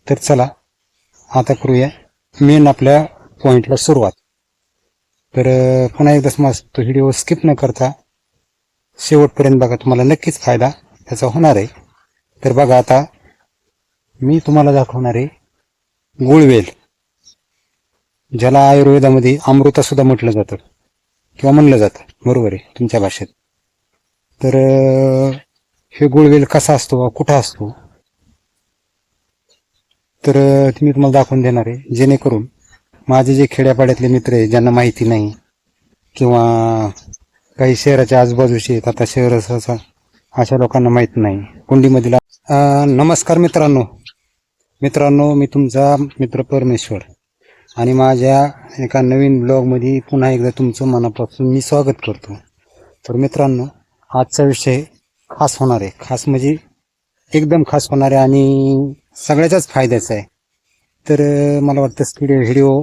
तर चला आता करूया मेन आपल्या पॉइंटला सुरुवात. तर पुन्हा एकदा मस्त तो व्हिडिओ स्किप न करता शेवटपर्यंत बघा, तुम्हाला नक्कीच फायदा त्याचा होणार आहे. तर बघा, आता मी तुम्हाला दाखवणार आहे गुळवेल, ज्याला आयुर्वेदामध्ये अमृता सुद्धा म्हटलं जातं किंवा म्हणलं जातं, बरोबर आहे तुमच्या भाषेत. तर हे गुळवेल कसा असतो, कुठं असतो, तर मी तुम्हाला दाखवून देणार आहे, जेणेकरून माझे जे खेड्यापाड्यातले मित्र आहे ज्यांना माहिती नाही किंवा काही शहराच्या आजूबाजूचे आहेत, आता शहर अशा लोकांना माहित नाही कुंडीमधील. नमस्कार मित्रांनो, मी तुमचा मित्र परमेश्वर आणि माझ्या एका नवीन ब्लॉगमध्ये पुन्हा एकदा तुमचं मनापासून मी स्वागत करतो. तर मित्रांनो, आजचा विषय खास होणार आहे, खास म्हणजे एकदम खास होणार आहे आणि सगळ्याचाच फायद्याचा आहे. तर मला वाटतं व्हिडिओ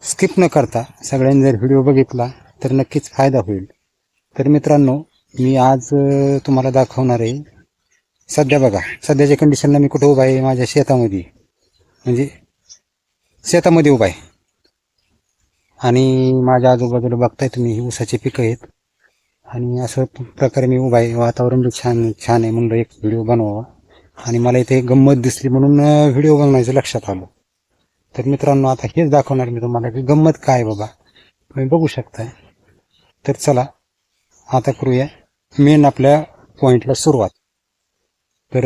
स्किप न करता सगळ्यांनी जर व्हिडिओ बघितला तर नक्कीच फायदा होईल. तर मित्रांनो, मी आज तुम्हाला दाखवणार आहे, सध्या बघा, सध्याच्या कंडिशनला मी कुठं उभा आहे, माझ्या शेतामध्ये, म्हणजे शेतामध्ये उभा आहे आणि माझ्या आजूबाजूला बघताय तुम्ही ही ऊसाची पिकं आहेत आणि असं प्रकारे मी उभा आहे. वातावरण बी छान छान आहे, म्हणलं एक व्हिडिओ बनवावा आणि मला इथे गंमत दिसली म्हणून व्हिडिओ बनवायचं लक्षात आलं. तर मित्रांनो, आता हेच दाखवणार मी तुम्हाला की गंमत काय बाबा, तुम्ही बघू शकताय. तर चला आता करूया मेन आपल्या पॉइंटला सुरुवात. तर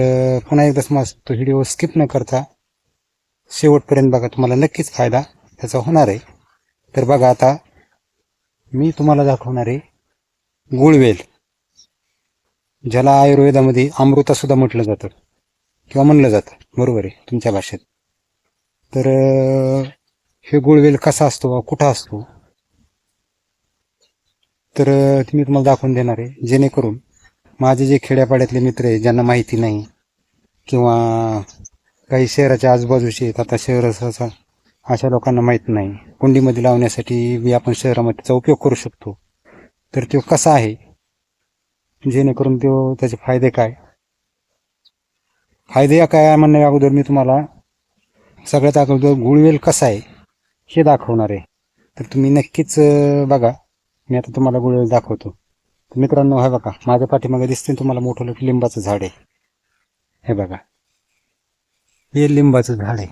पुन्हा एकदा मस्त तो व्हिडिओ स्किप न करता शेवटपर्यंत बघा, तुम्हाला नक्कीच फायदा त्याचा होणार आहे. तर बघा, आता मी तुम्हाला दाखवणार आहे गुळवेल, ज्याला आयुर्वेदामध्ये अमृता सुद्धा म्हटलं जातं किंवा म्हणलं जातं, बरोबर आहे तुमच्या भाषेत. तर हे गुळवेल कसा असतो, कुठं असतो, तर मी तुम्हाला दाखवून देणार आहे, जेणेकरून माझे जे खेड्यापाड्यातले मित्र आहे ज्यांना माहिती नाही किंवा काही शहराच्या आजूबाजूचे आहेत, आता शहर अशा लोकांना माहीत नाही, कुंडीमध्ये लावण्यासाठी बी आपण शहरामध्ये त्याचा उपयोग करू शकतो. तर तो कसा आहे, जेणेकरून त्याचे फायदे काय म्हणण्या अगोदर मी तुम्हाला सगळ्यात अगोदर गुळवेल कसा आहे हे दाखवणार आहे. तर तुम्ही नक्कीच बघा, मी आता तुम्हाला गुळवेल दाखवतो. तर मित्रांनो, हा बघा, माझ्या पाठीमागे दिसते तुम्हाला मोठं लिंबाचं झाड आहे. हे बघा, हे लिंबाचं झाड आहे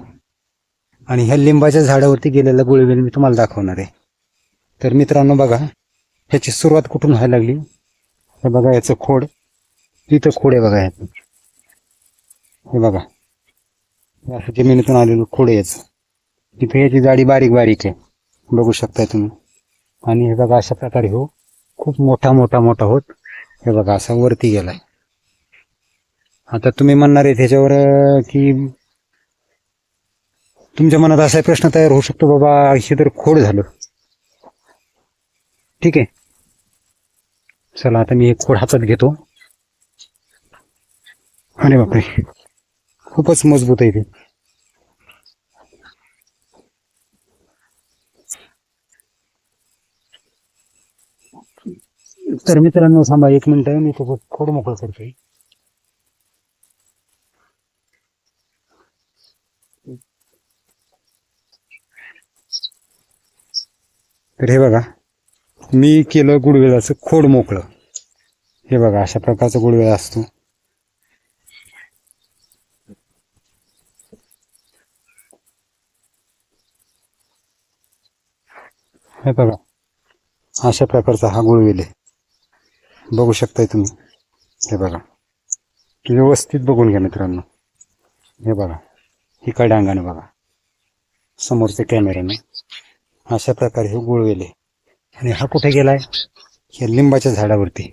आणि ह्या लिंबाच्या झाडावरती गेलेला गुळवेल मी तुम्हाला दाखवणार आहे. तर मित्रांनो बघा, ह्याची सुरुवात कुठून व्हायला लागली, हे बघा, याचं खोड, इथं खोड आहे बघा, ह्याचं हे बघा, असं जमिनीतून आलेलं खोड याचं, इथे याची जाडी बारीक बारीक आहे, बघू शकताय तुम्ही. आणि हे बघा, अशा प्रकारे हो खूप मोठा मोठा मोठा होत हे बघा असा वरती गेलाय. आता तुम्ही म्हणणार आहे त्याच्यावर की तुमच्या मनात असा प्रश्न तयार होऊ शकतो, बाबा हे तर खोड झालं, ठीक आहे. चला आता मी हे खोड हातात घेतो आणि बापरे, खूपच मजबूत आहे ते. तर मित्रांनो थांबा एक मिनिट, मी तो खोड मोकळं करतोय. तर हे बघा, मी केलं गुळवेलाचं खोड मोकळं, हे बघा अशा प्रकारचा गुळवेल असतो. हे बघा, अशा प्रकारचा हा गुळवेल आहे, बघू शकताय तुम्ही. हे बघा, व्यवस्थित बघून घ्या मित्रांनो. हे बघा, इकडे अंगाने बघा, समोरच्या कॅमेऱ्याने, अशा प्रकारे हे गुळवेल आहे. आणि हा कुठे गेलाय, हे लिंबाच्या झाडावरती.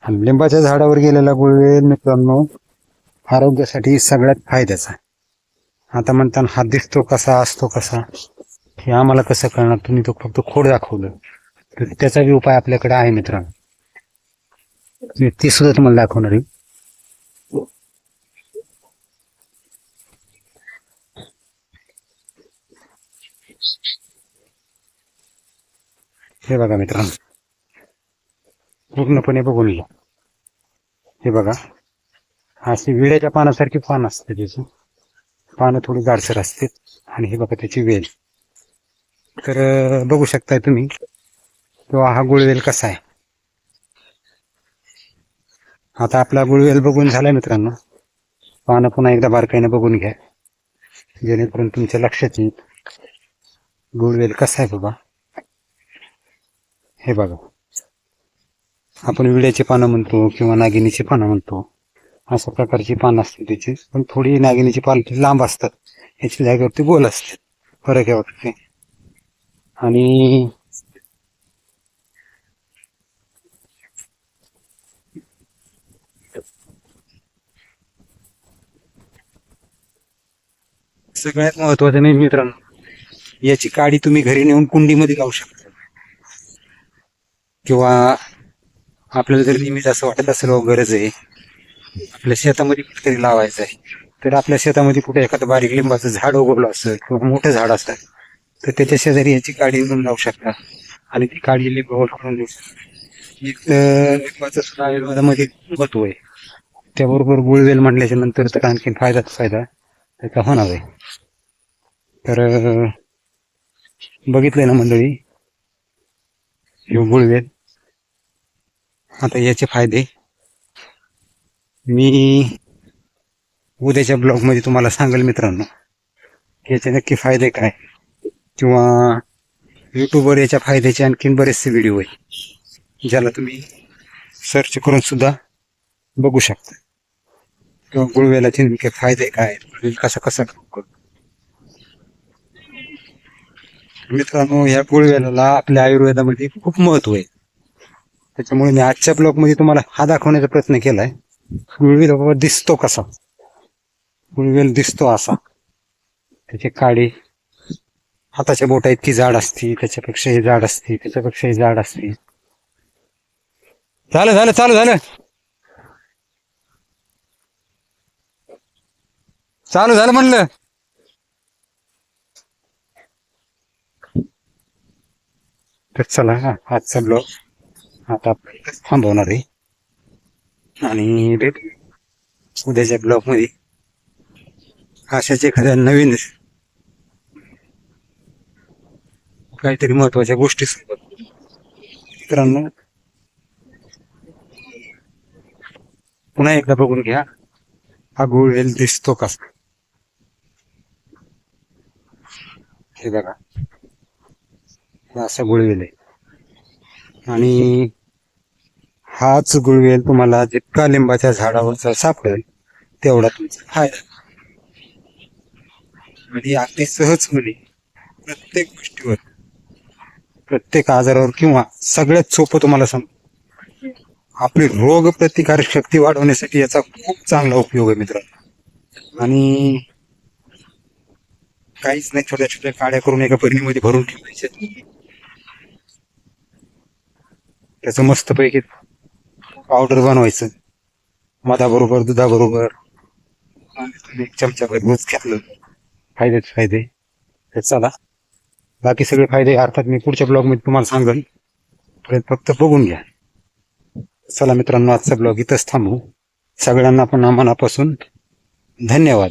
आणि लिंबाच्या झाडावर गेलेला गुळवेल मित्रांनो आरोग्यासाठी सगळ्यात फायद्याचा. आता म्हणताना हा दिसतो कसा, असतो कसा, हे आम्हाला कसं कळणार, तुम्ही तो फक्त खोड दाखवलं, तर त्याचा बी उपाय आपल्याकडे आहे मित्रांनो, ती सुद्धा तुम्हाला दाखवणार आहे. हे बघा मित्रांनो, पूर्णपणे बघून घ्या. हे बघा, अशी विड्याच्या पानासारखी पान असते त्याची, पानं थोडी जाडसर असते. आणि हे बघा त्याची वेल. तर बघू शकताय तुम्ही किंवा हा गुळवेल कसा आहे. आता आपला गुळवेल बघून झालाय मित्रांनो. पानं पुन्हा एकदा बारकाईने बघून घ्या, जेणेकरून तुमच्या लक्षात येईल गुळवेल कसा आहे बाबा. हे बघा, आपण विड्याची पानं म्हणतो किंवा नागिनीची पानं म्हणतो, अशा प्रकारची पानं असते त्याची. पण थोडी नागिनीची पानं लांब असतात, याच्या जागेवरती गोल असते. फरक आहे वाटते. आणि सगळ्यात महत्वाचं नाही मित्रांनो, याची काडी तुम्ही घरी नेऊन कुंडीमध्ये लावू शकता. किंवा आपल्याला जर नेहमीच असं वाटत असेल गरज आहे आपल्या शेतामध्ये कुठेतरी लावायचं आहे, तर आपल्या शेतामध्ये कुठे एखादं बारीक लिंबाचं झाड उगवलं असेल किंवा मोठं झाड असतं, तर त्याच्या शेजारी याची काडी घेऊन लावू शकता. आणि ती काडी लिंबावर करून देऊ शकता. एक लिंबाचं सुद्धा आयुर्वेदामध्ये महत्व आहे. त्याबरोबर गुळवेल म्हणल्याच्या नंतर तर आणखीन फायदाच फायदा त्याचा होणार आहे. तर बघितलंय ना मंडळी, हे गुळवेल. आता याचे फायदे मी उद्याच्या ब्लॉग मध्ये तुम्हाला सांगेल मित्रांनो, याचे नक्की फायदे काय. किंवा युट्यूबवर याच्या फायद्याचे आणखीन बरेचसे व्हिडिओ आहे, ज्याला तुम्ही सर्च करून सुद्धा बघू शकता. किंवा गुळवेलाचे नेमके फायदे काय, कसा कसा मित्रांनो. या गुळवेलाला आपल्या आयुर्वेदामध्ये खूप महत्व आहे. त्याच्यामुळे मी आजच्या ब्लॉग मध्ये तुम्हाला हा दाखवण्याचा प्रयत्न केलाय. गुळवेल बाबा दिसतो कसा. गुळवेल दिसतो असा, त्याची काडी हाताच्या बोटा इतकी जाड असती, त्याच्यापेक्षाही जाड असते, त्याच्यापेक्षाही जाड असते. झालं झालं चालू झालं चालू झालं म्हणलं. तर चला आजचा ब्लॉग आता आपण थांबवणार आहे. आणि उद्याच्या ब्लॉग मध्ये अशाच एखाद्या नवीन काहीतरी महत्वाच्या गोष्टी सोबत. मित्रांनो पुन्हा एकदा बघून घ्या, हा गुळवेल दिसतो कसा. हे बघा, असा गुळवेल आहे. आणि हाच गुळवेल तुम्हाला जितका लिंबाच्या झाडावरचा सापडेल तेवढा तुमचा फायदा. आणि अगदी सहजपणे प्रत्येक गोष्टीवर, प्रत्येक आजारावर किंवा सगळ्यात सोपं तुम्हाला सांग, आपली रोग प्रतिकारक शक्ती वाढवण्यासाठी याचा खूप चांगला उपयोग आहे मित्रांनो. आणि काहीच नाही, छोट्या छोट्या काड्या करून एका बरणीमध्ये भरून ठेवायच्या. त्याचं मस्तपैकी पावडर बनवायचं, मधाबरोबर दुधाबरोबर एक चमचाभर दूध घेतलं, फायदेच फायदे. तर चला, बाकी सगळे फायदे अर्थात मी पुढच्या ब्लॉग मध्ये तुम्हाला सांगेन, फक्त बघून घ्या. चला मित्रांनो, आजचा ब्लॉग इथंच थांबू. सगळ्यांना पुन्हा मनापासून धन्यवाद.